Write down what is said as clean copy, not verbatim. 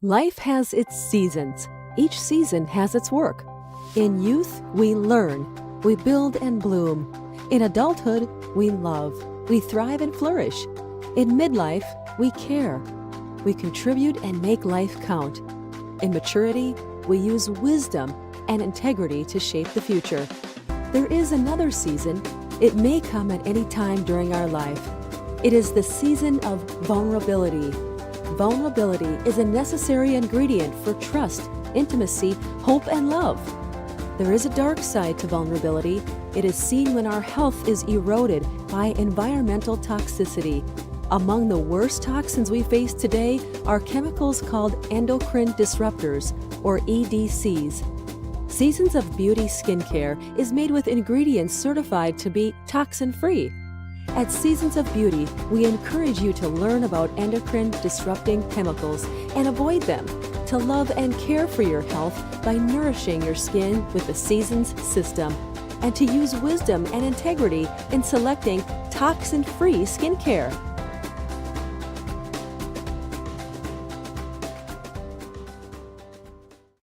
Life has its seasons. Each season has its work. In youth, we learn, we build and bloom. In adulthood, we love, we thrive and flourish. In midlife, we care, we contribute and make life count. In maturity, we use wisdom and integrity to shape the future. There is another season. It may come at any time during our life. It is the season of vulnerability. Vulnerability is a necessary ingredient for trust, intimacy, hope, and love. There is a dark side to vulnerability. It is seen when our health is eroded by environmental toxicity. Among the worst toxins we face today are chemicals called endocrine disruptors, or EDCs. Seasons of Beauty skincare is made with ingredients certified to be toxin-free. At Seasons of Beauty, we encourage you to learn about endocrine disrupting chemicals and avoid them, to love and care for your health by nourishing your skin with the Seasons system, and to use wisdom and integrity in selecting toxin-free skincare.